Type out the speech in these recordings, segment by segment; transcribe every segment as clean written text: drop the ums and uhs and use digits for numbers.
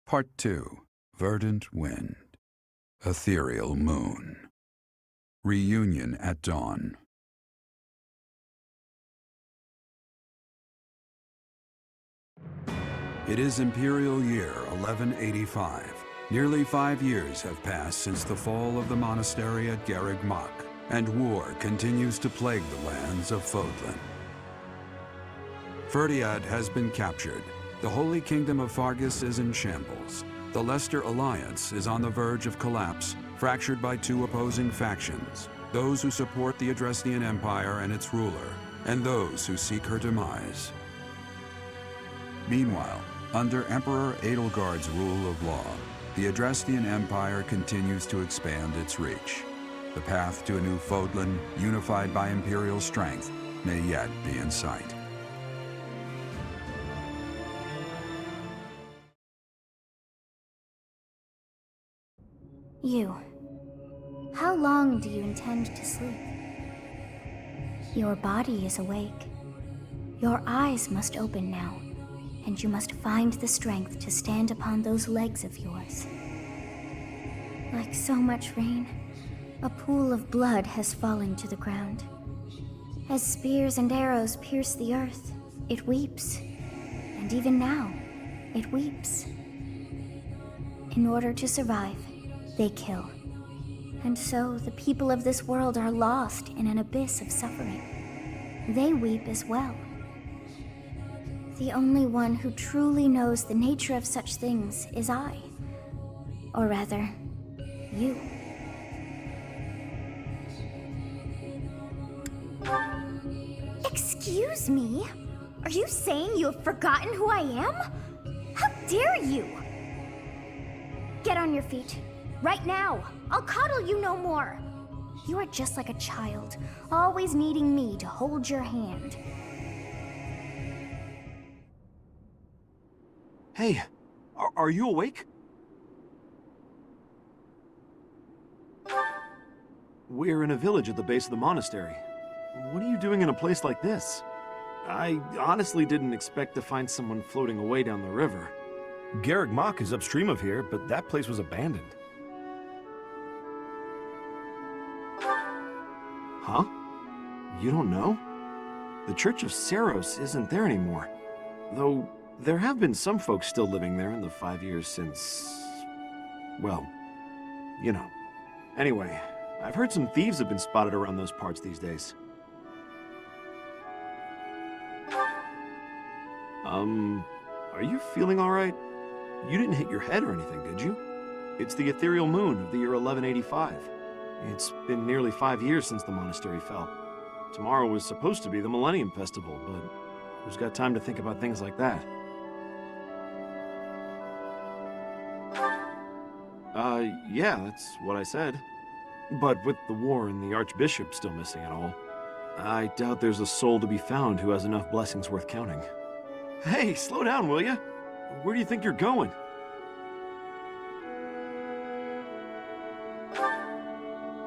Part 2. Verdant Wind. Ethereal Moon. Reunion at Dawn. It is Imperial Year 1185. Nearly 5 years have passed since the fall of the monastery at Garreg Mach, and war continues to plague the lands of Fodlan. Ferdiad has been captured. The Holy Kingdom of Fargus is in shambles. The Leicester Alliance is on the verge of collapse, fractured by two opposing factions: those who support the Adrestian Empire and its ruler, and those who seek her demise. Meanwhile, under Emperor Edelgard's rule of law, the Adrestian Empire continues to expand its reach. The path to a new Fodlan, unified by Imperial strength, may yet be in sight. You. How long do you intend to sleep? Your body is awake. Your eyes must open now, and you must find the strength to stand upon those legs of yours. Like so much rain, a pool of blood has fallen to the ground. As spears and arrows pierce the earth, it weeps. And even now, it weeps. In order to survive, they kill. And so the people of this world are lost in an abyss of suffering. They weep as well. The only one who truly knows the nature of such things is I. Or rather, you. Excuse me? Are you saying you have forgotten who I am? How dare you! Get on your feet. Right now! I'll coddle you no more! You are just like a child, always needing me to hold your hand. Hey, are you awake? We're in a village at the base of the monastery. What are you doing in a place like this? I honestly didn't expect to find someone floating away down the river. Garreg Mach is upstream of here, but that place was abandoned. Huh? You don't know? The Church of Saros isn't there anymore. Though, there have been some folks still living there in the 5 years since... well, you know. Anyway, I've heard some thieves have been spotted around those parts these days. Are you feeling alright? You didn't hit your head or anything, did you? It's the ethereal moon of the year 1185. It's been nearly 5 years since the monastery fell. Tomorrow was supposed to be the Millennium Festival, but who's got time to think about things like that? Yeah, that's what I said. But with the war and the Archbishop still missing it all, I doubt there's a soul to be found who has enough blessings worth counting. Hey, slow down, will ya? Where do you think you're going?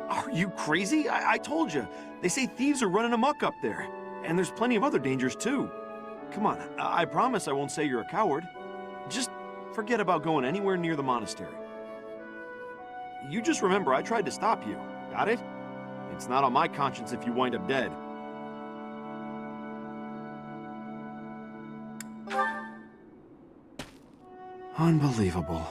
Are you crazy? I told you. They say thieves are running amok up there. And there's plenty of other dangers, too. Come on, I promise I won't say you're a coward. Just forget about going anywhere near the monastery. You just remember I tried to stop you. Got it? It's not on my conscience if you wind up dead. Unbelievable.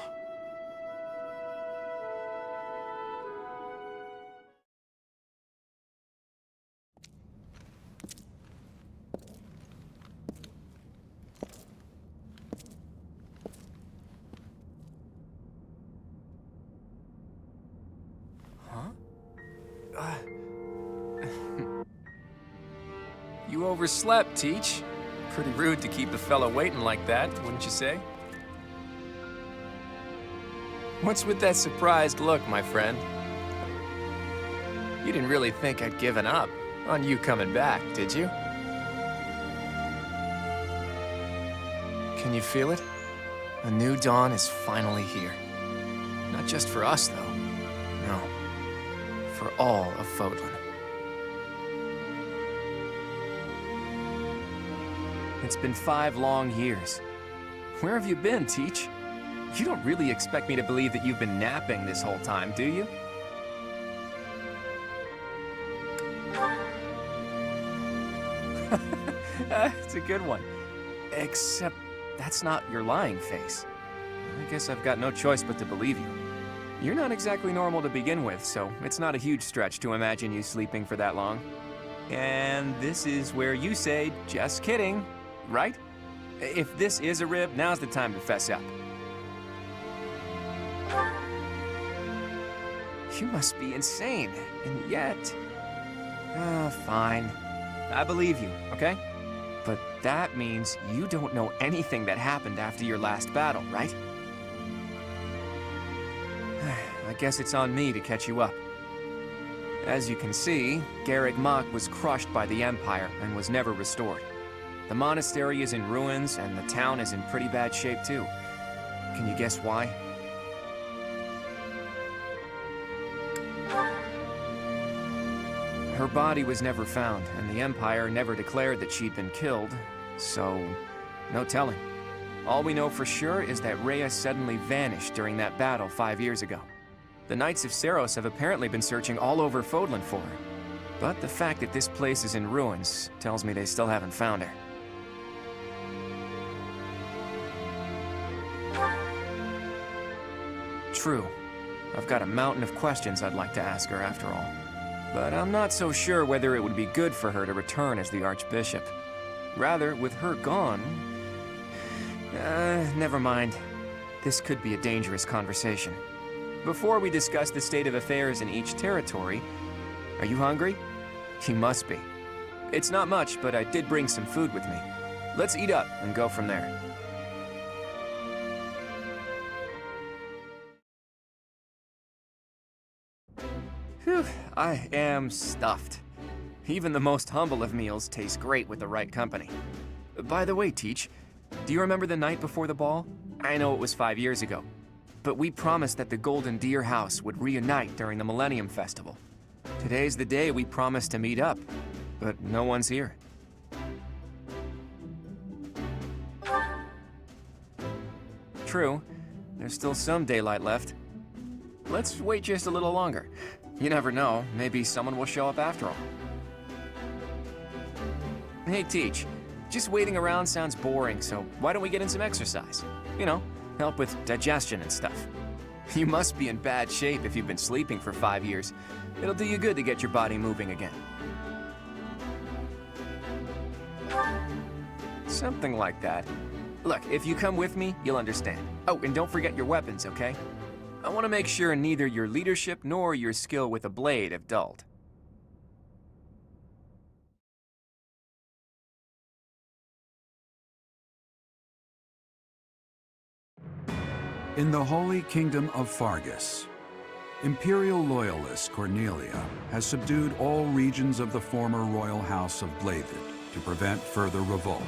You overslept, Teach. Pretty rude to keep the fella waiting like that, wouldn't you say? What's with that surprised look, my friend? You didn't really think I'd given up on you coming back, did you? Can you feel it? A new dawn is finally here. Not just for us, though. No. For all of Fodlan. It's been 5 long years. Where have you been, Teach? You don't really expect me to believe that you've been napping this whole time, do you? It's a good one. Except that's not your lying face. I guess I've got no choice but to believe you. You're not exactly normal to begin with, so it's not a huge stretch to imagine you sleeping for that long. And this is where you say, just kidding, right? If this is a rib, now's the time to fess up. You must be insane, and yet... fine. I believe you, okay? But that means you don't know anything that happened after your last battle, right? I guess it's on me to catch you up. As you can see, Garreg Mach was crushed by the Empire and was never restored. The monastery is in ruins, and the town is in pretty bad shape too. Can you guess why? Her body was never found, and the Empire never declared that she'd been killed, so no telling. All we know for sure is that Rhea suddenly vanished during that battle 5 years ago. The Knights of Seiros have apparently been searching all over Fodlan for her, but the fact that this place is in ruins tells me they still haven't found her. True. I've got a mountain of questions I'd like to ask her after all. But I'm not so sure whether it would be good for her to return as the Archbishop. Rather, with her gone... never mind. This could be a dangerous conversation. Before we discuss the state of affairs in each territory, are you hungry? You must be. It's not much, but I did bring some food with me. Let's eat up and go from there. Whew, I am stuffed. Even the most humble of meals taste great with the right company. By the way, Teach, do you remember the night before the ball? I know it was 5 years ago, but we promised that the Golden Deer House would reunite during the Millennium Festival. Today's the day we promised to meet up, but no one's here. True, there's still some daylight left. Let's wait just a little longer. You never know, maybe someone will show up after all. Hey, Teach, just waiting around sounds boring, so why don't we get in some exercise? You know, help with digestion and stuff. You must be in bad shape if you've been sleeping for 5 years. It'll do you good to get your body moving again. Something like that. Look, if you come with me, you'll understand. Oh, and don't forget your weapons, okay? I want to make sure neither your leadership nor your skill with a blade have dulled. In the Holy Kingdom of Fargus, Imperial loyalist Cornelia has subdued all regions of the former royal house of Blathed to prevent further revolt.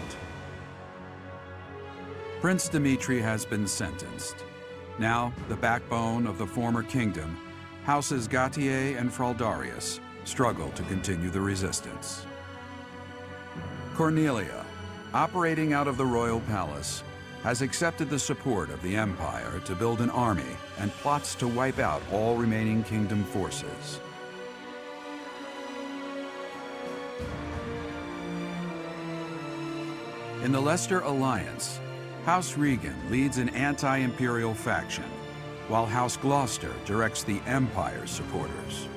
Prince Dimitri has been sentenced. Now, the backbone of the former kingdom, Houses Gautier and Fraldarius, struggle to continue the resistance. Cornelia, operating out of the royal palace, has accepted the support of the Empire to build an army and plots to wipe out all remaining kingdom forces. In the Leicester Alliance, House Regan leads an anti-imperial faction, while House Gloucester directs the Empire's supporters.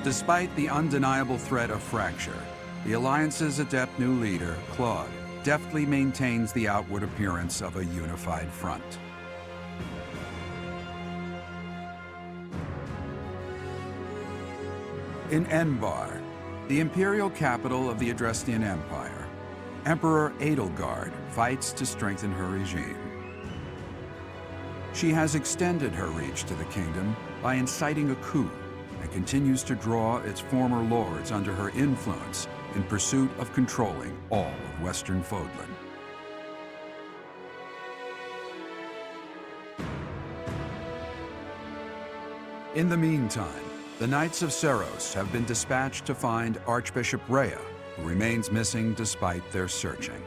Despite the undeniable threat of fracture, the Alliance's adept new leader, Claude, deftly maintains the outward appearance of a unified front. In Enbar, the imperial capital of the Adrestian Empire, Emperor Edelgard fights to strengthen her regime. She has extended her reach to the kingdom by inciting a coup and continues to draw its former lords under her influence in pursuit of controlling all of Western Fodlan. In the meantime, the Knights of Seiros have been dispatched to find Archbishop Rhea, who remains missing despite their searching.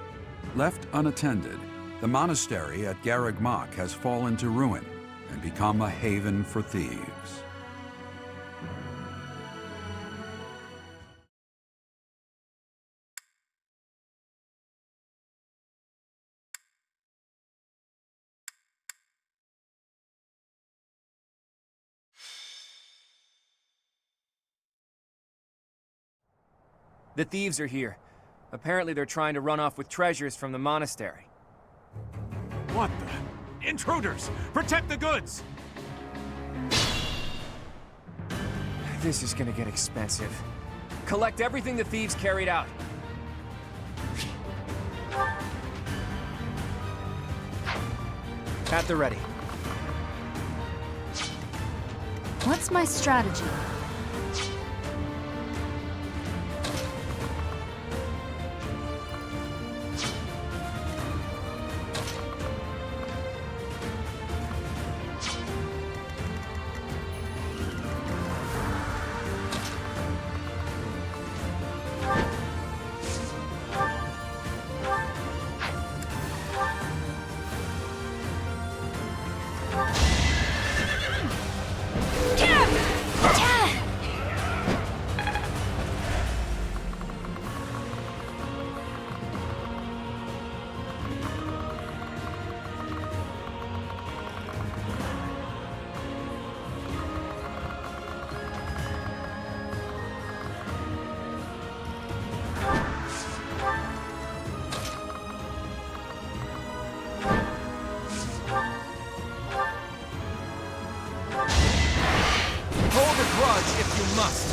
Left unattended, The monastery at Garreg Mach has fallen to ruin and become a haven for thieves. The thieves are here. Apparently they're trying to run off with treasures from the monastery. What the? Intruders! Protect the goods! This is gonna get expensive. Collect everything the thieves carried out. At the ready. What's my strategy? Hold a grudge if you must.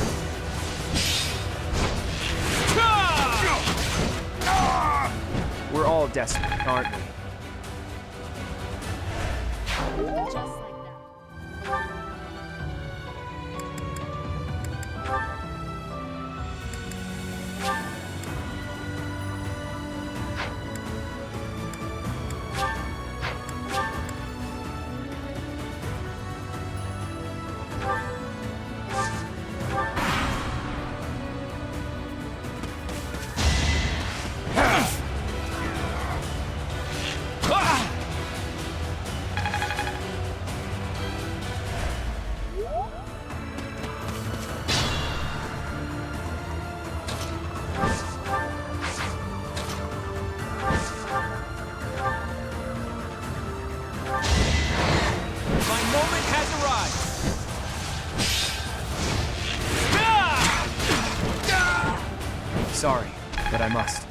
We're all desperate, aren't we? Just like that. My moment has arrived! Sorry, but I must.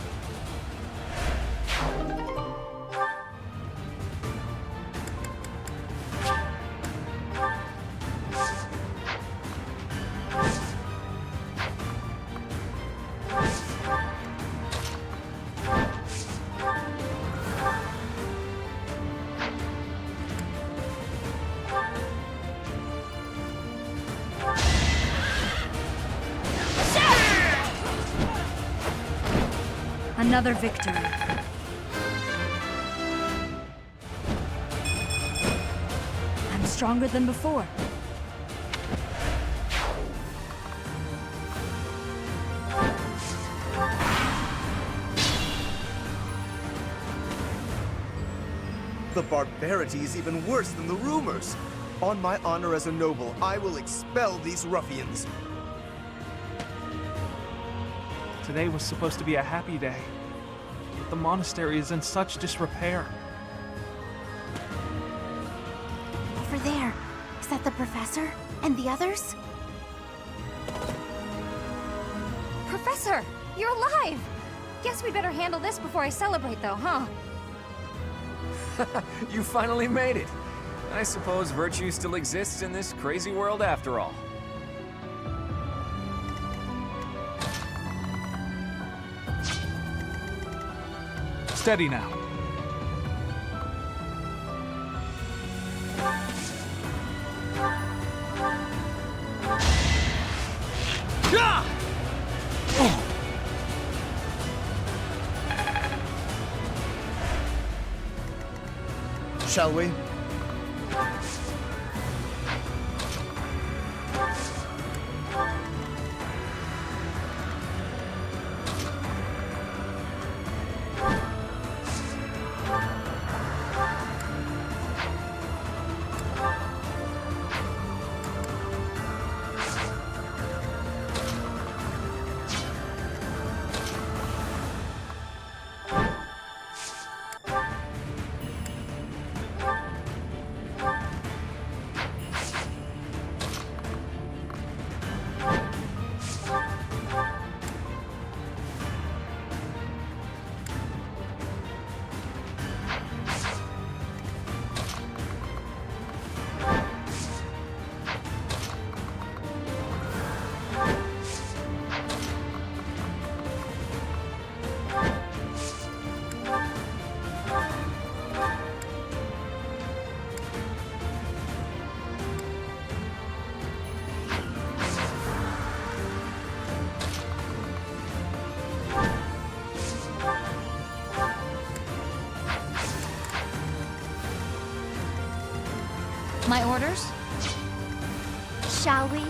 Another victory. I'm stronger than before. The barbarity is even worse than the rumors. On my honor as a noble, I will expel these ruffians. Today was supposed to be a happy day, but the monastery is in such disrepair. Over there. Is that the professor? And the others? Professor, you're alive! Guess we better handle this before I celebrate, though, huh? You finally made it. I suppose virtue still exists in this crazy world after all. Steady now. Shall we? My orders? Shall we?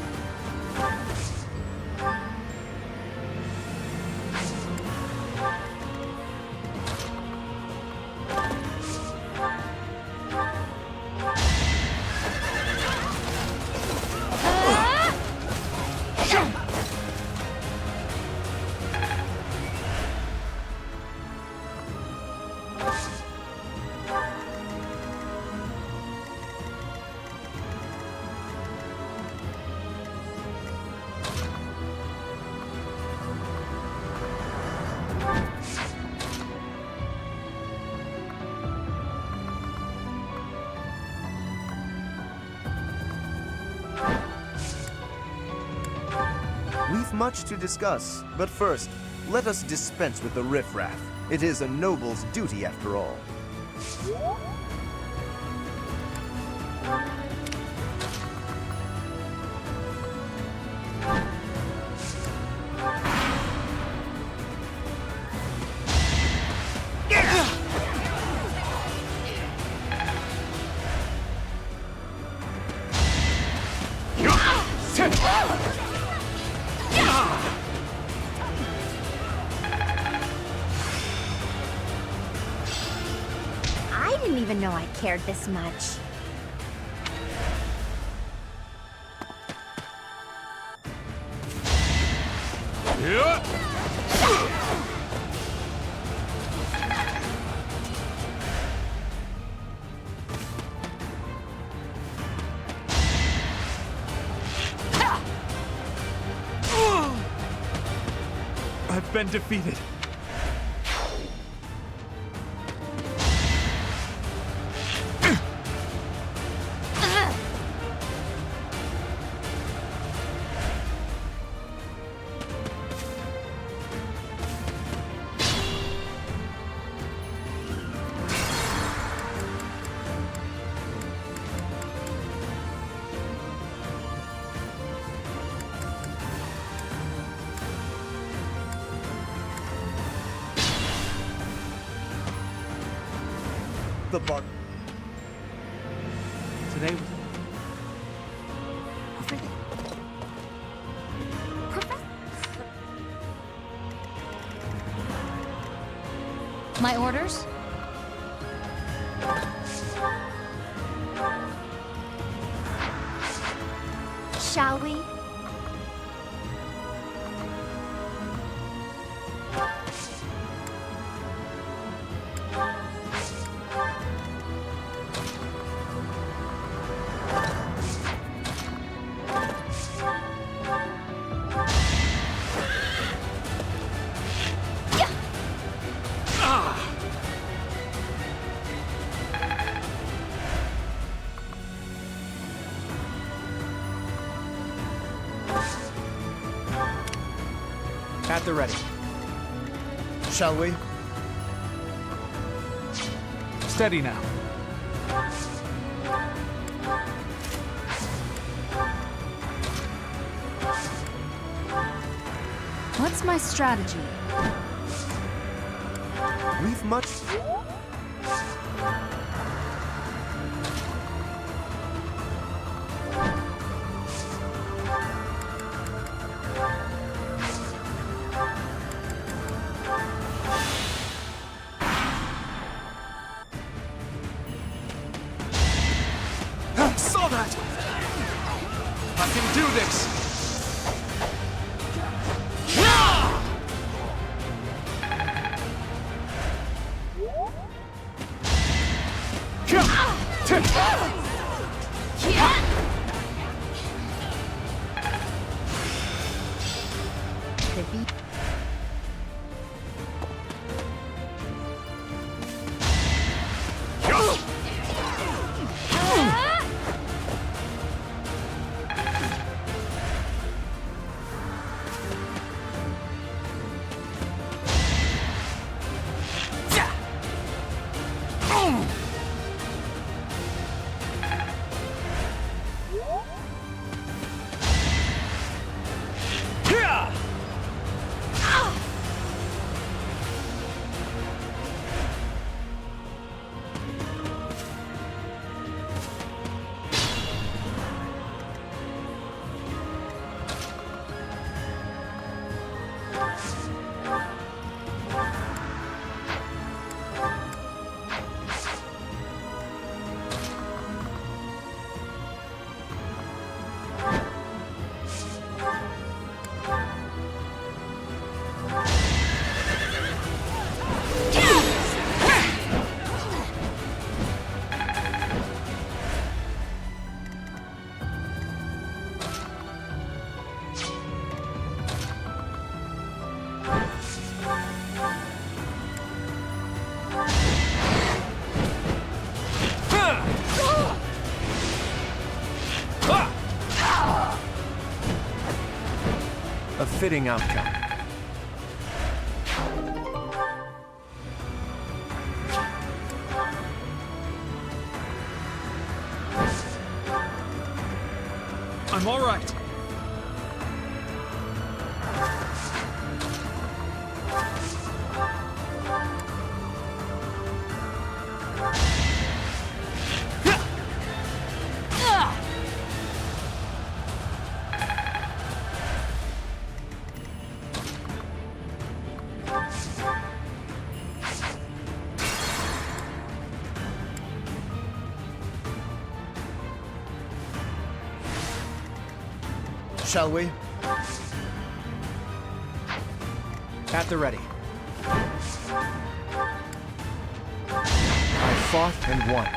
We've much to discuss, but first, let us dispense with the riffraff. It is a noble's duty after all. I didn't even know I cared this much. I've been defeated. The bar. Today was... Over there. My orders? Shall we? At the ready. Shall we? Steady now. What's my strategy? We've much... Saw that! I can do this! fitting outcome. I'm all right. Shall we? At the ready. I fought and won.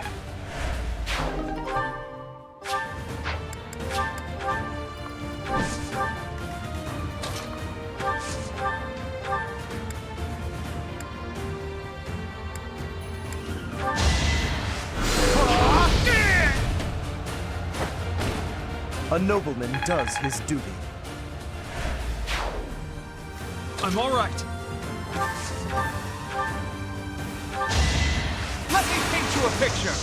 A nobleman does his duty. I'm all right. Let me paint you a picture!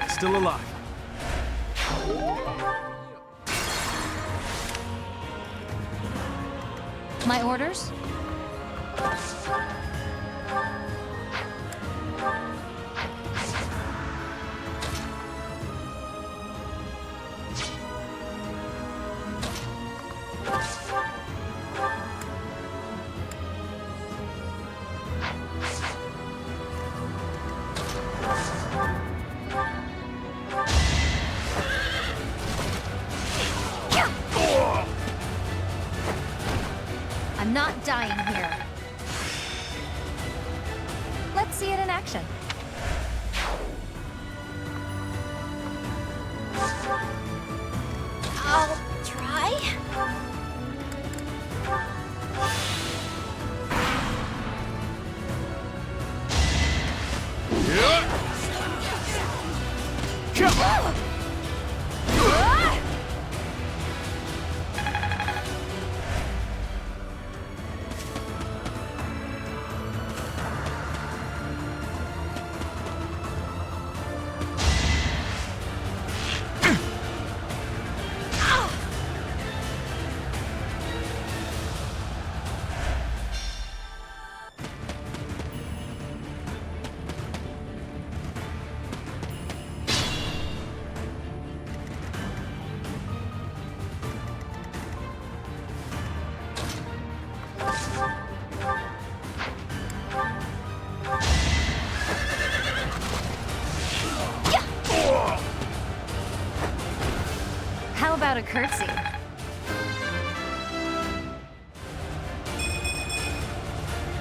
Still alive. My orders? I'm not dying here. Let's see it in action. I'll try. How about a curtsy?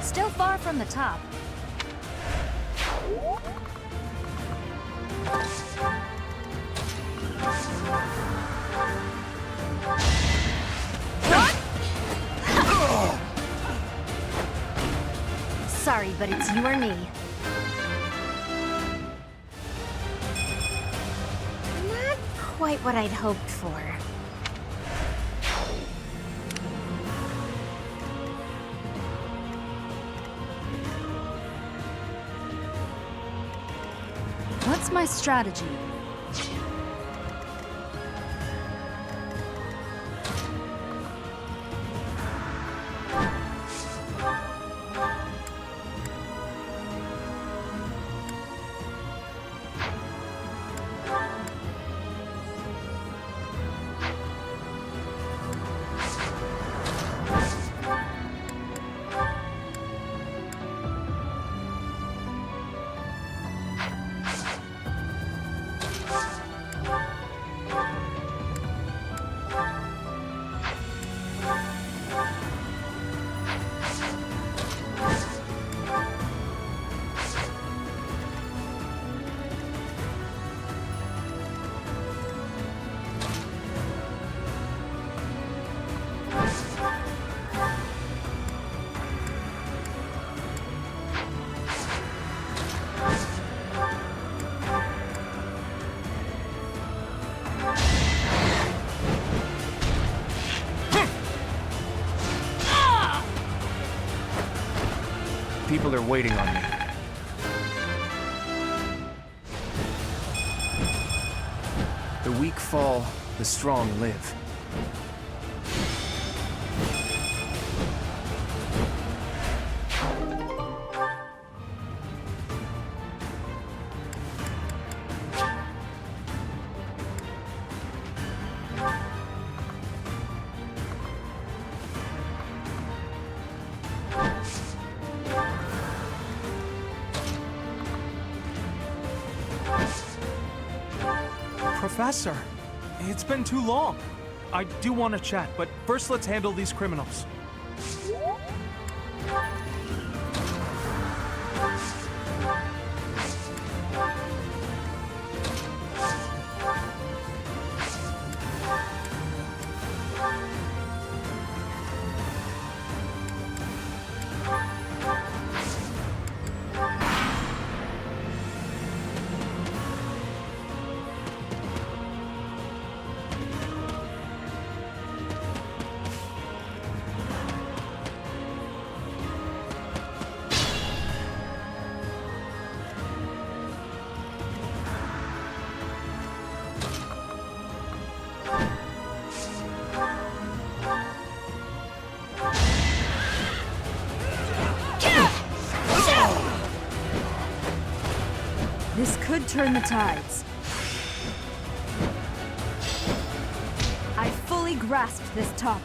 Still far from the top. Sorry, but it's you or me. Not quite what I'd hoped for. What's my strategy? people are waiting on me. The weak fall, the strong live. Professor, it's been too long. I do want to chat, but first let's handle these criminals. This could turn the tides. I fully grasped this topic.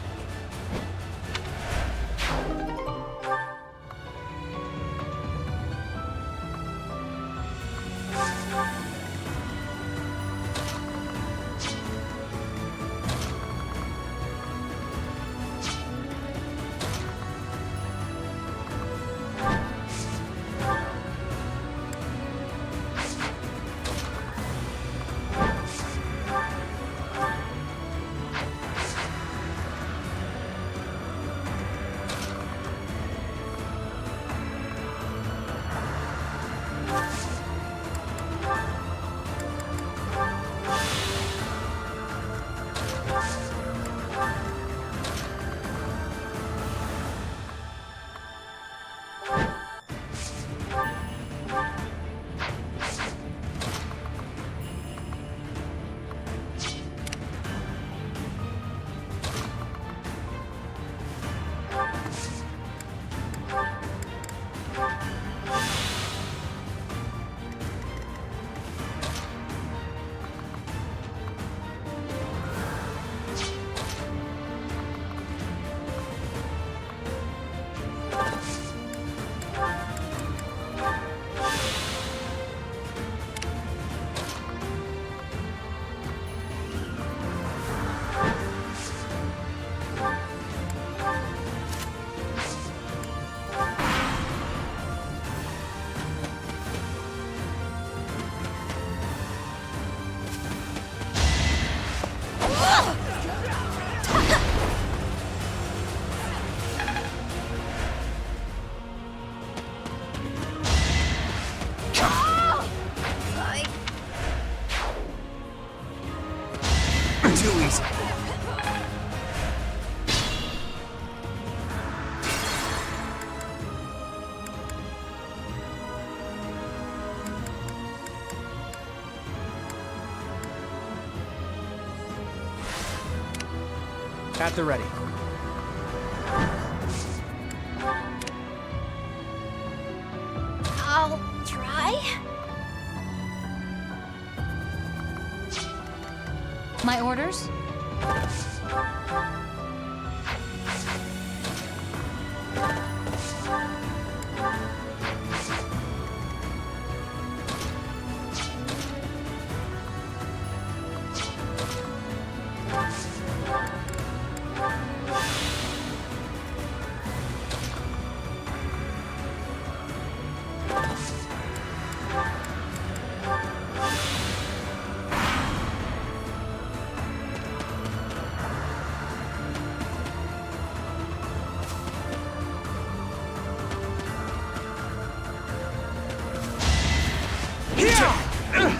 Too easy. At the ready. I'll try. My orders?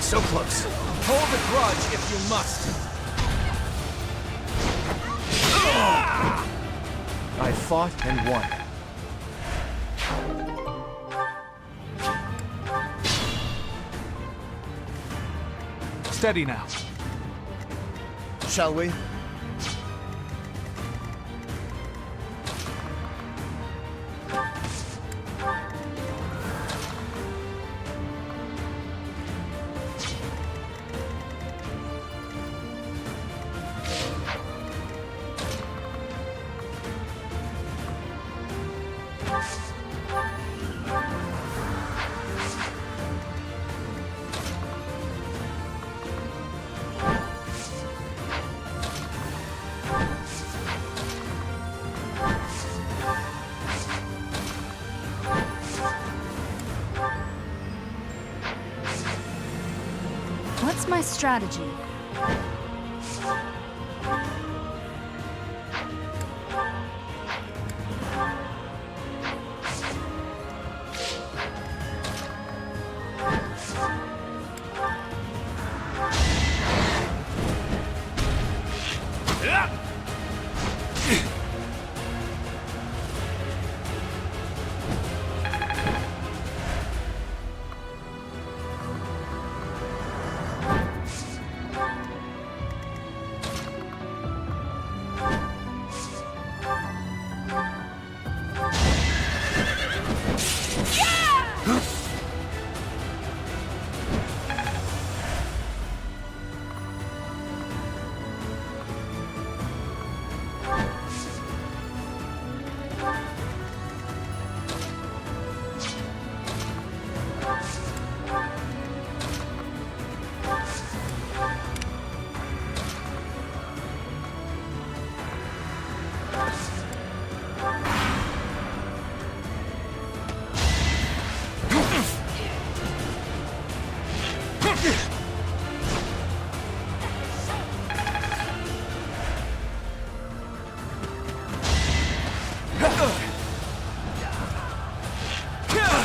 So close. Hold a grudge if you must. I fought and won. Steady now. Shall we? What's my strategy?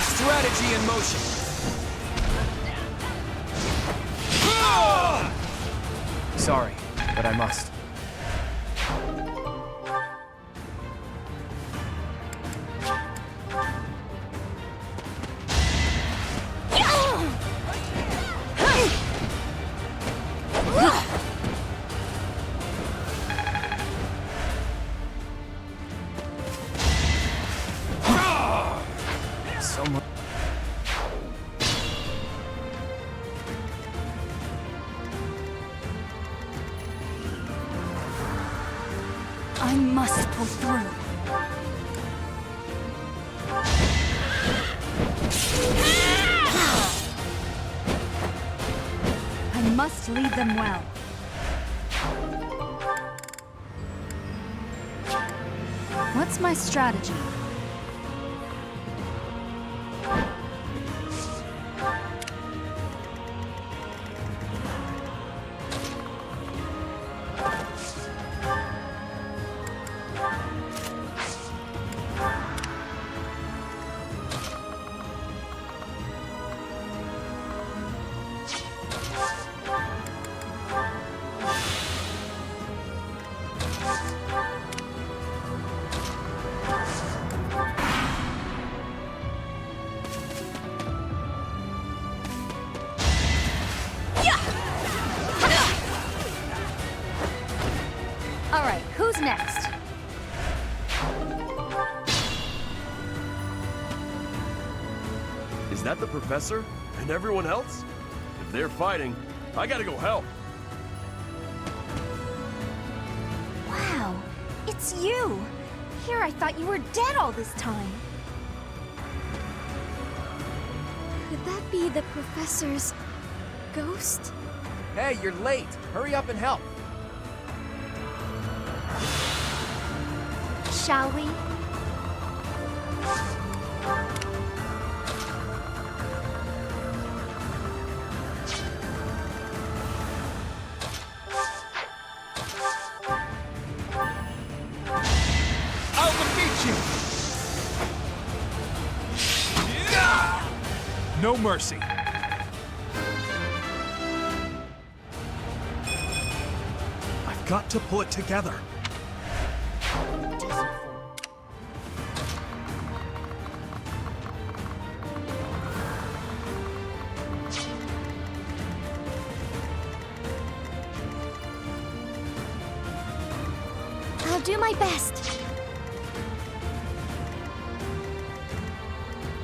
Strategy in motion. Sorry, but I must. So much. I must pull through. I must lead them well. What's my strategy? All right, who's next? Is that the professor? And everyone else? If they're fighting, I gotta go help. Wow, it's you! Here I thought you were dead all this time. Could that be the professor's ghost? Hey, you're late. Hurry up and help. Shall we? I'll defeat you! No mercy. I've got to pull it together. do my best.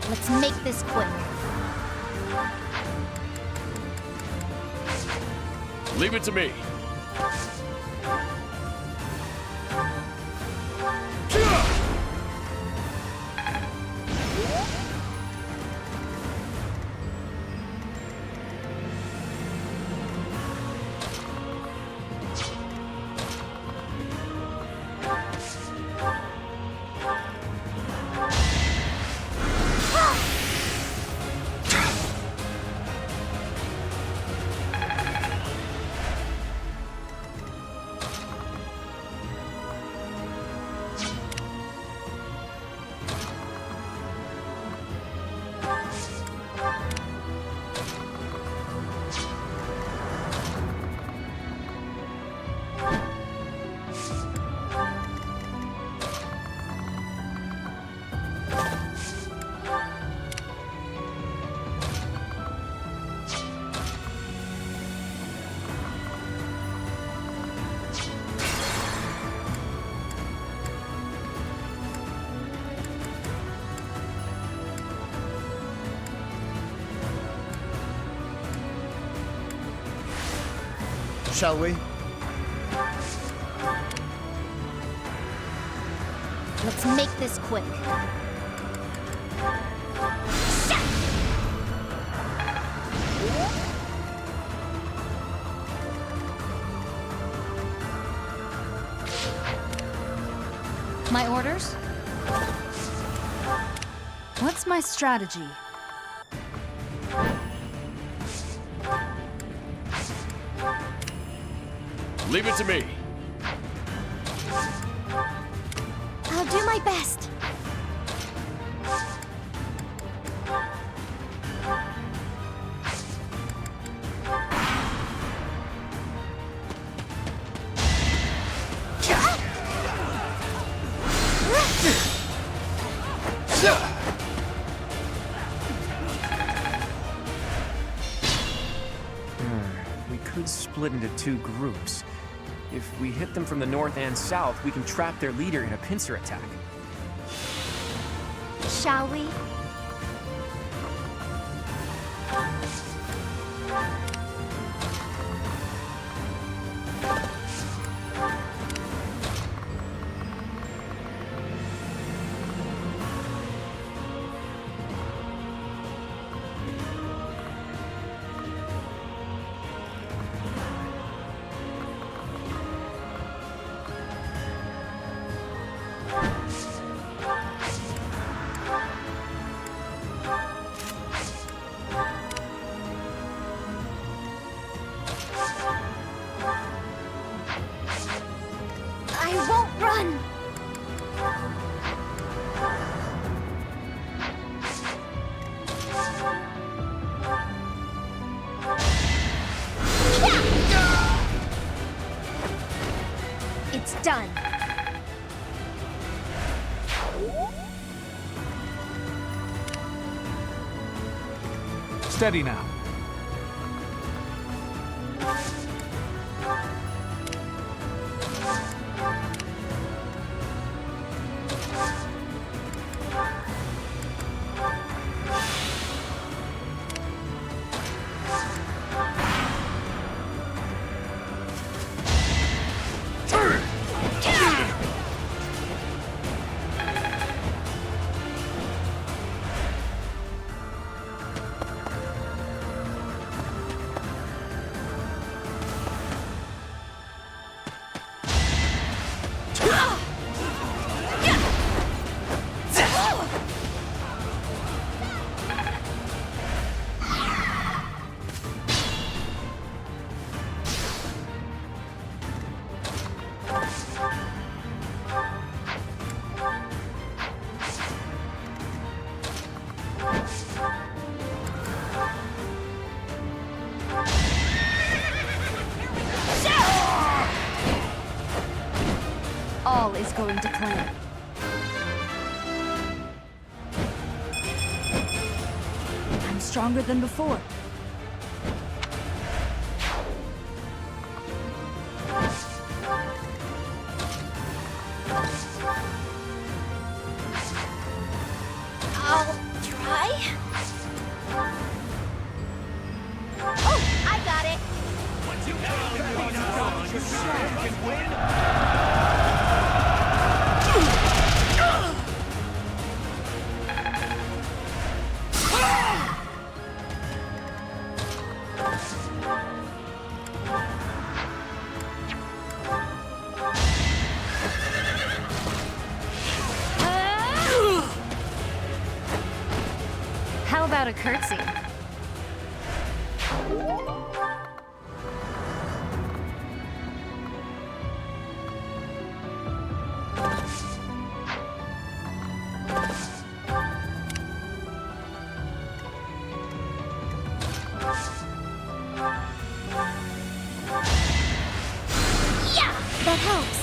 Let's make this quick. Leave it to me. Shall we? Let's make this quick. My orders? What's my strategy? Leave it to me. I'll do my best. We could split into two groups. If we hit them from the north and south, we can trap their leader in a pincer attack. Shall we? I won't run! It's done. Steady now. All is going to plan. I'm stronger than before. I'll try. Oh, I got it. How about a curtsy? Yeah, that helps.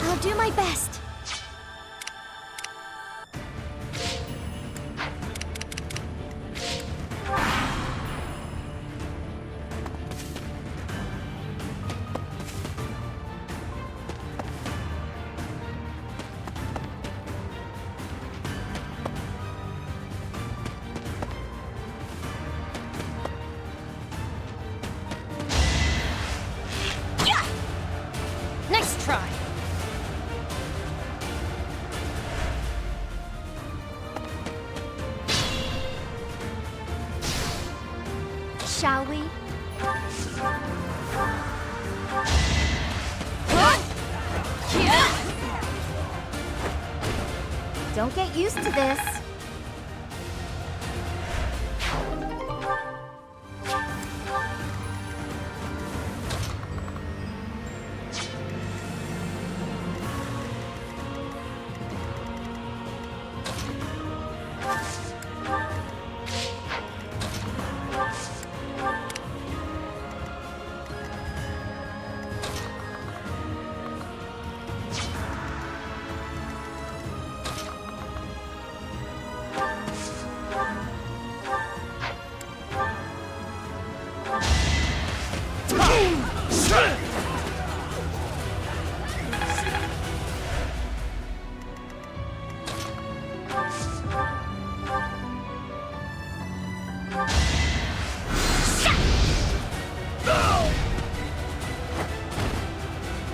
I'll do my best. Yeah! Nice try. Shall we? Don't get used to this.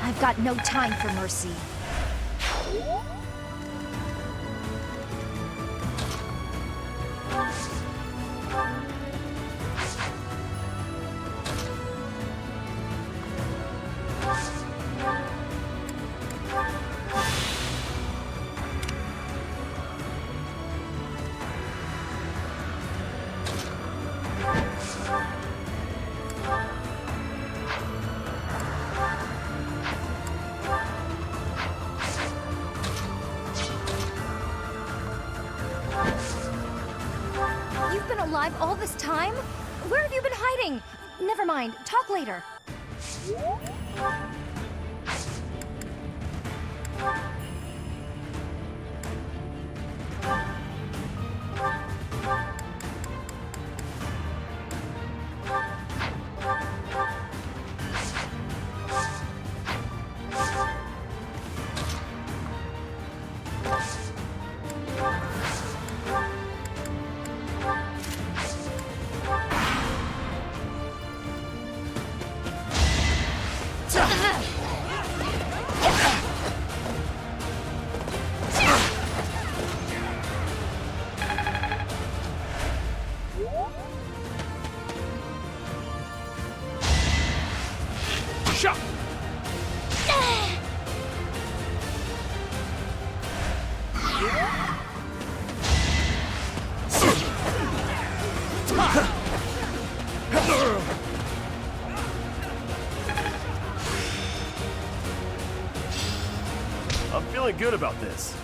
I've got no time for mercy. You've been alive all this time? Where have you been hiding? Never mind. Talk later. I'm feeling good about this.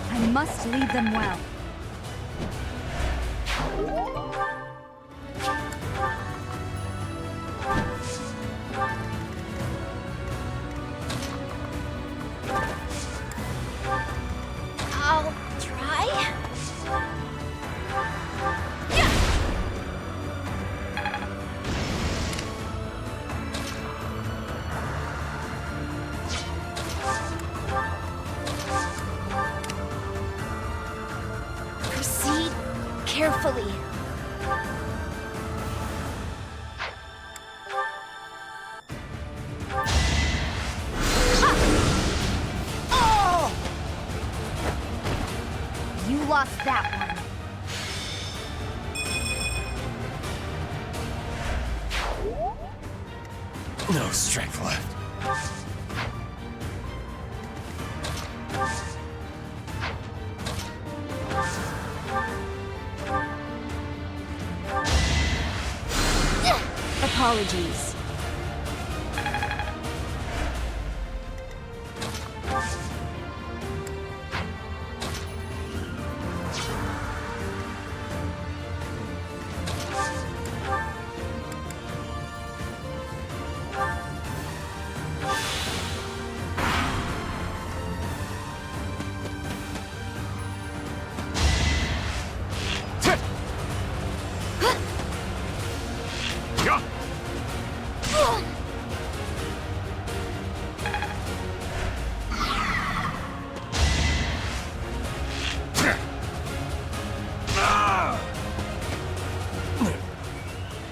I must lead them well. I'll try. Proceed carefully. You lost that one. No strength left. Apologies.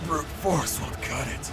Brute force won't cut it.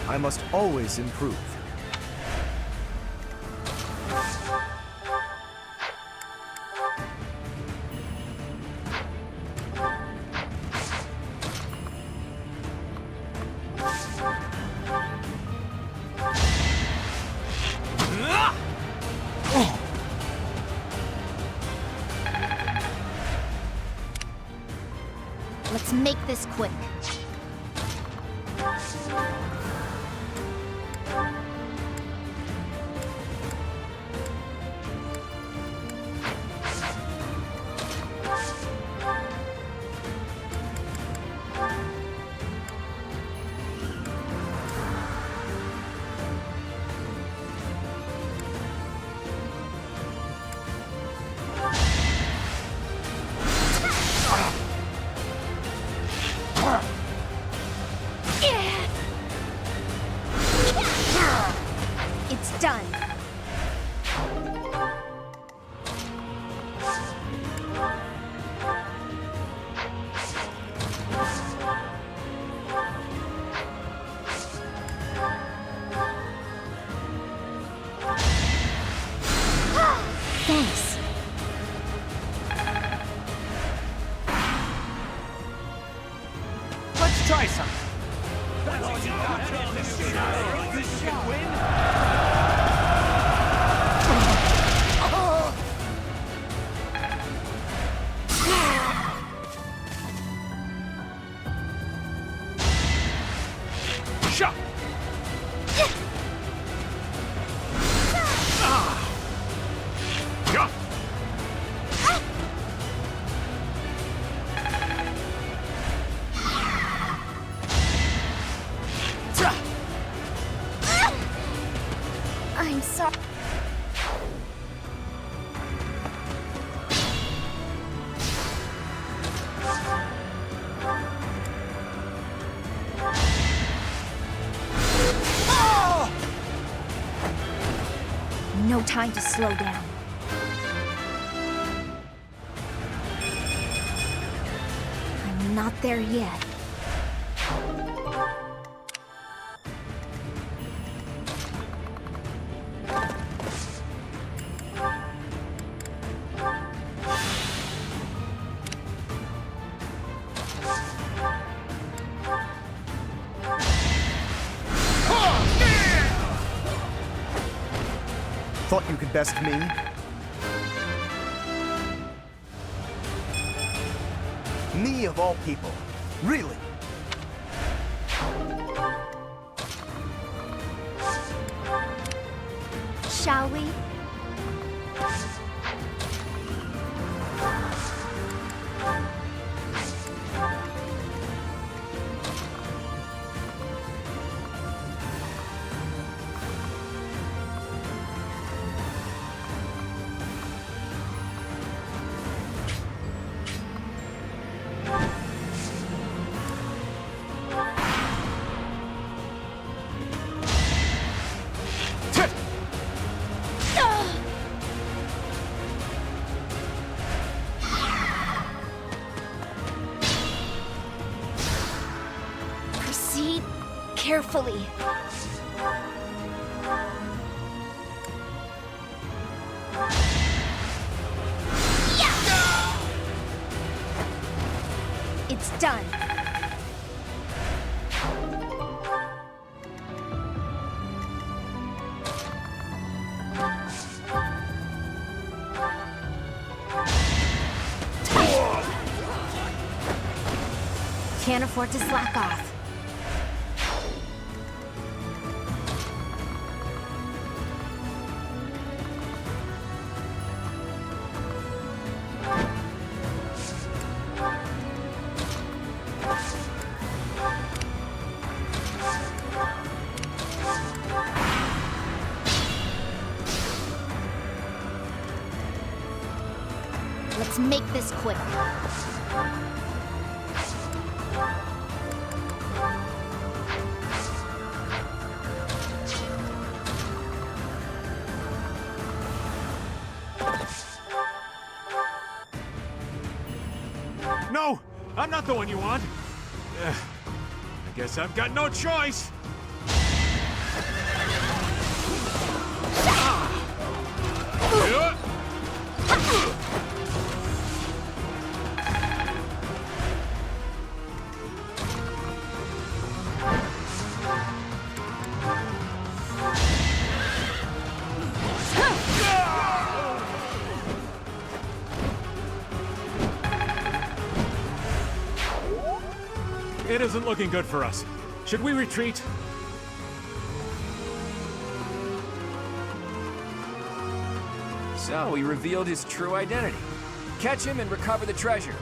I must always improve. Let's make this quick. Let's try some. Shot! Yeah. I'm sorry. No time to slow down. I'm not there yet. Thought you could best me? Me of all people. Really? Shall we? Proceed carefully. It's done. Can't afford to slack off. Let's make this quick. No, I'm not the one you want. I guess I've got no choice. It isn't looking good for us. Should we retreat? So he revealed his true identity. Catch him and recover the treasure.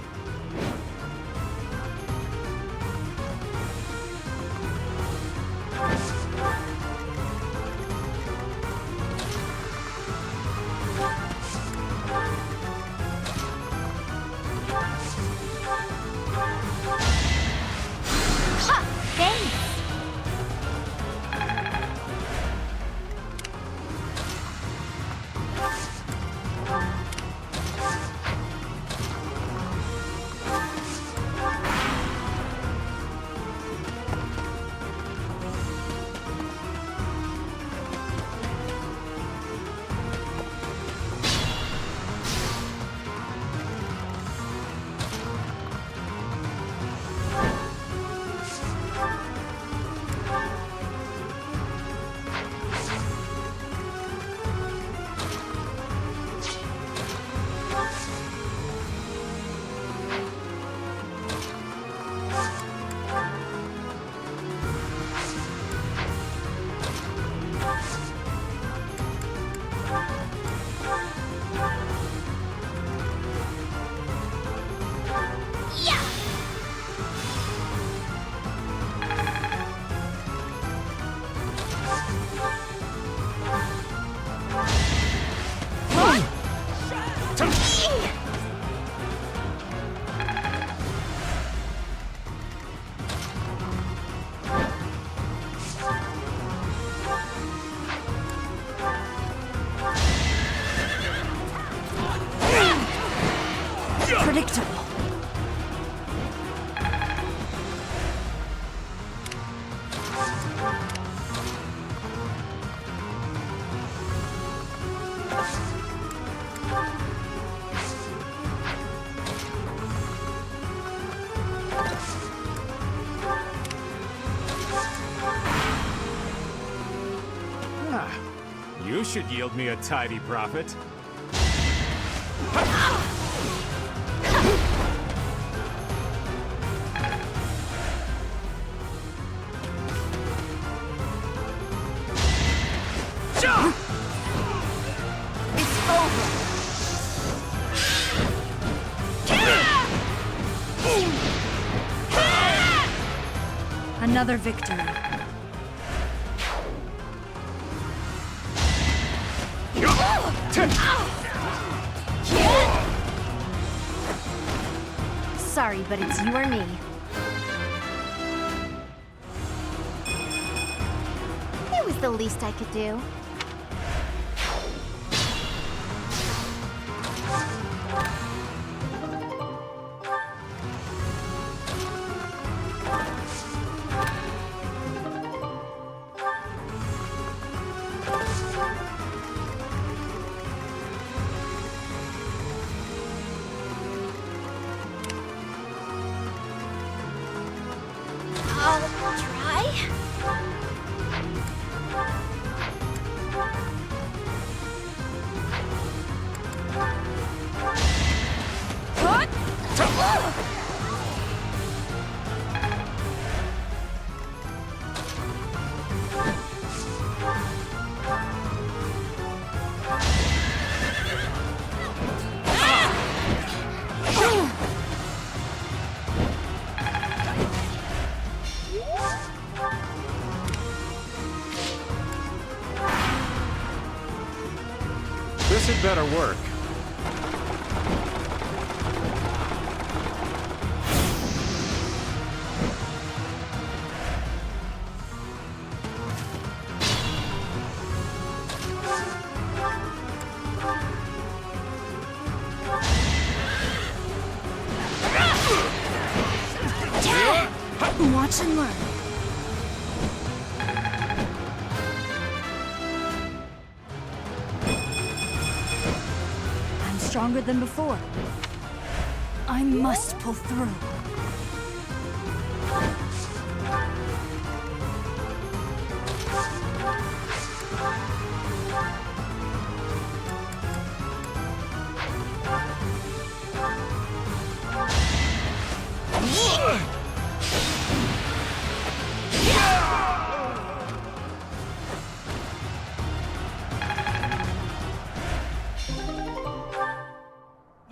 You should yield me a tidy profit. It's over. Another victory. Sorry, but it's you or me. It was the least I could do. I'll try. This had better work. Watch and learn. I'm stronger than before. I must pull through.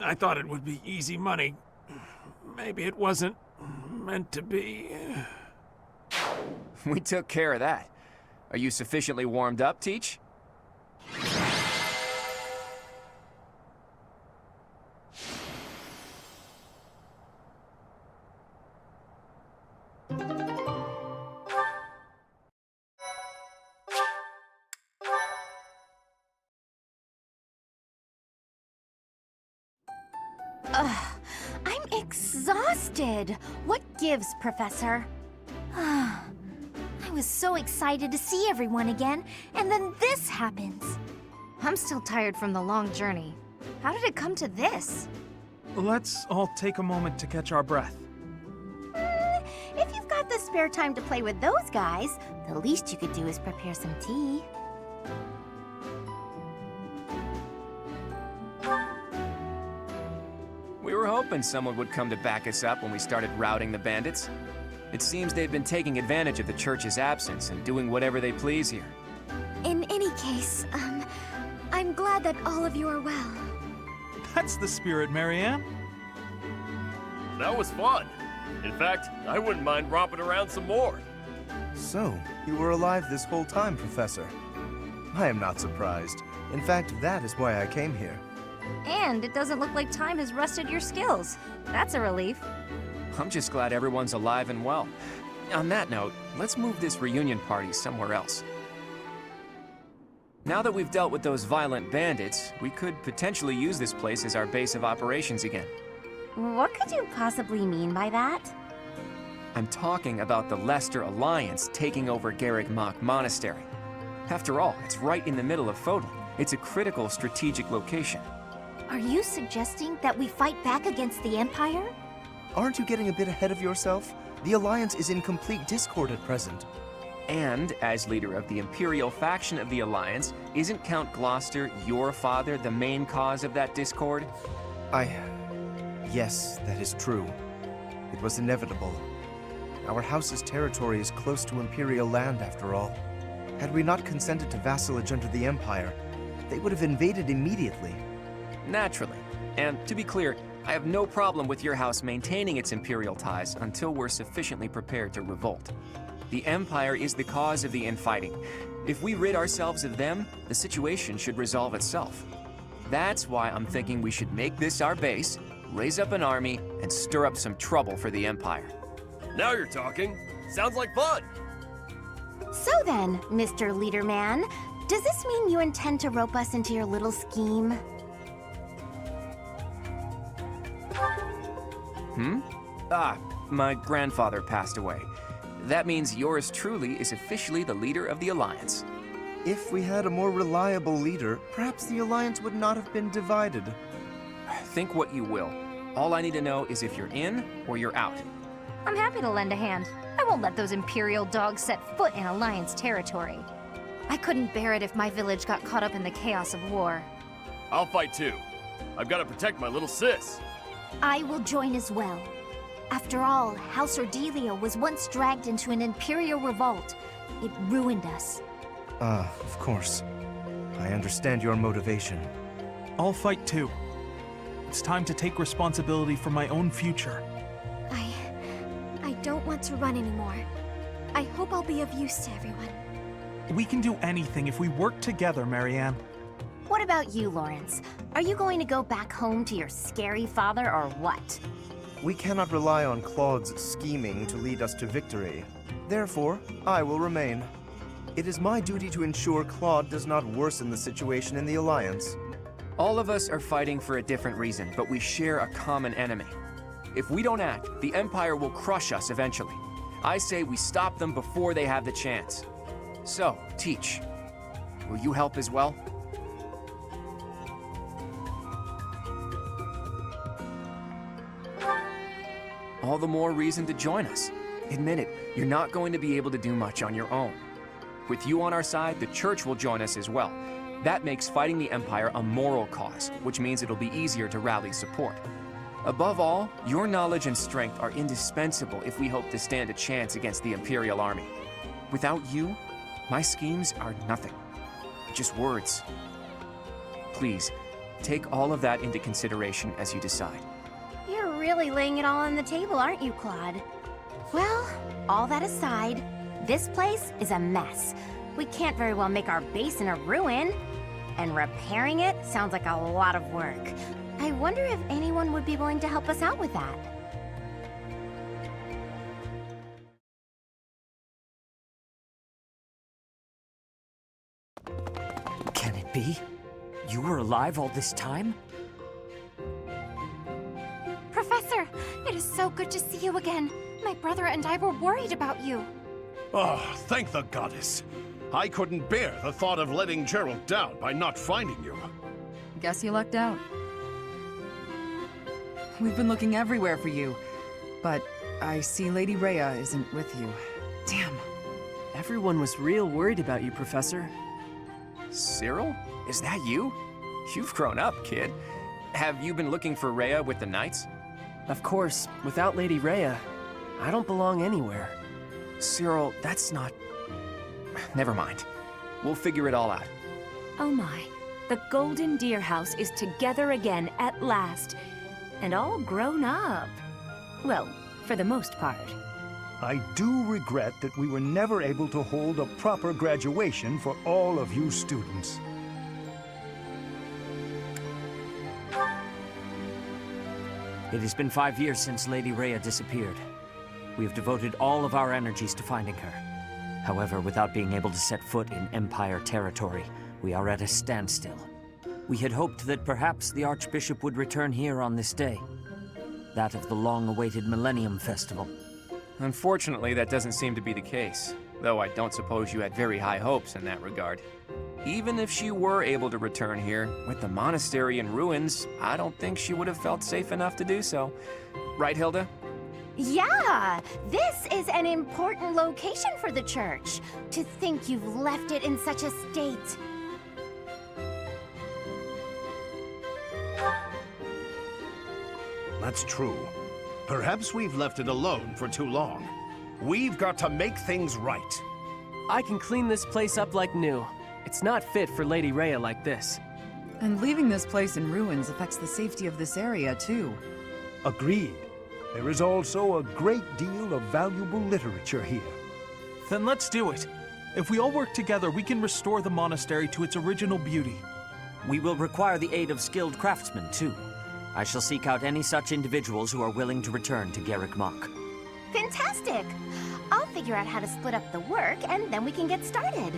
I thought it would be easy money. Maybe it wasn't meant to be. We took care of that. Are you sufficiently warmed up, Teach? I'm exhausted. What gives, Professor? I was so excited to see everyone again, and then this happens. I'm still tired from the long journey. How did it come to this? Let's all take a moment to catch our breath. If you've got the spare time to play with those guys, the least you could do is prepare some tea. We were hoping someone would come to back us up when we started routing the bandits. It seems they've been taking advantage of the church's absence and doing whatever they please here. In any case, I'm glad that all of you are well. That's the spirit, Marianne. That was fun. In fact, I wouldn't mind romping around some more. So, you were alive this whole time, Professor. I am not surprised. In fact, that is why I came here. And it doesn't look like time has rusted your skills. That's a relief. I'm just glad everyone's alive and well. On that note, let's move this reunion party somewhere else. Now that we've dealt with those violent bandits, we could potentially use this place as our base of operations again. What could you possibly mean by that? I'm talking about the Leicester Alliance taking over Garreg-Mach Monastery. After all, it's right in the middle of Fodal. It's a critical strategic location. Are you suggesting that we fight back against the Empire? Aren't you getting a bit ahead of yourself? The Alliance is in complete discord at present. And as leader of the Imperial faction of the Alliance, isn't Count Gloucester, your father, the main cause of that discord? Yes, that is true. It was inevitable. Our house's territory is close to Imperial land, after all. Had we not consented to vassalage under the Empire, they would have invaded immediately. Naturally. And to be clear, I have no problem with your house maintaining its Imperial ties until we're sufficiently prepared to revolt. The Empire is the cause of the infighting. If we rid ourselves of them, the situation should resolve itself. That's why I'm thinking we should make this our base, raise up an army, and stir up some trouble for the Empire. Now you're talking. Sounds like fun. So then, Mr. Leaderman, does this mean you intend to rope us into your little scheme? My grandfather passed away. That means yours truly is officially the leader of the Alliance. If we had a more reliable leader, perhaps the Alliance would not have been divided. Think what you will. All I need to know is if you're in or you're out. I'm happy to lend a hand. I won't let those Imperial dogs set foot in Alliance territory. I couldn't bear it if my village got caught up in the chaos of war. I'll fight too. I've got to protect my little sis. I will join as well. After all, House Ordelia was once dragged into an Imperial revolt. It ruined us. Of course. I understand your motivation. I'll fight too. It's time to take responsibility for my own future. I don't want to run anymore. I hope I'll be of use to everyone. We can do anything if we work together, Marianne. What about you, Lawrence? Are you going to go back home to your scary father or what? We cannot rely on Claude's scheming to lead us to victory. Therefore, I will remain. It is my duty to ensure Claude does not worsen the situation in the Alliance. All of us are fighting for a different reason, but we share a common enemy. If we don't act, the Empire will crush us eventually. I say we stop them before they have the chance. So, Teach, will you help as well? All the more reason to join us. Admit it, you're not going to be able to do much on your own. With you on our side, the Church will join us as well. That makes fighting the Empire a moral cause, which means it'll be easier to rally support. Above all, your knowledge and strength are indispensable if we hope to stand a chance against the Imperial army. Without you, my schemes are nothing. Just words. Please, take all of that into consideration as you decide. You're really laying it all on the table, aren't you, Claude? Well, all that aside, this place is a mess. We can't very well make our base in a ruin. And repairing it sounds like a lot of work. I wonder if anyone would be willing to help us out with that. Can it be? You were alive all this time? Professor, it is so good to see you again. My brother and I were worried about you. Oh, thank the goddess. I couldn't bear the thought of letting Gerald down by not finding you. Guess you lucked out. We've been looking everywhere for you, but I see Lady Rhea isn't with you. Damn. Everyone was real worried about you, Professor. Cyril? Is that you? You've grown up, kid. Have you been looking for Rhea with the Knights? Of course, without Lady Rhea, I don't belong anywhere. Cyril, that's not... Never mind. We'll figure it all out. Oh my. The Golden Deer House is together again at last. And all grown up. Well, for the most part. I do regret that we were never able to hold a proper graduation for all of you students. It has been 5 years since Lady Rhea disappeared. We have devoted all of our energies to finding her. However, without being able to set foot in Empire territory, we are at a standstill. We had hoped that perhaps the Archbishop would return here on this day. That of the long-awaited Millennium Festival. Unfortunately, that doesn't seem to be the case, though I don't suppose you had very high hopes in that regard. Even if she were able to return here, with the monastery in ruins, I don't think she would have felt safe enough to do so. Right, Hilda? Yeah, this is an important location for the church. To think you've left it in such a state. That's true. Perhaps we've left it alone for too long. We've got to make things right. I can clean this place up like new. It's not fit for Lady Rhea like this. And leaving this place in ruins affects the safety of this area, too. Agreed. There is also a great deal of valuable literature here. Then let's do it. If we all work together, we can restore the monastery to its original beauty. We will require the aid of skilled craftsmen, too. I shall seek out any such individuals who are willing to return to Garrick Mach. Fantastic! I'll figure out how to split up the work, and then we can get started.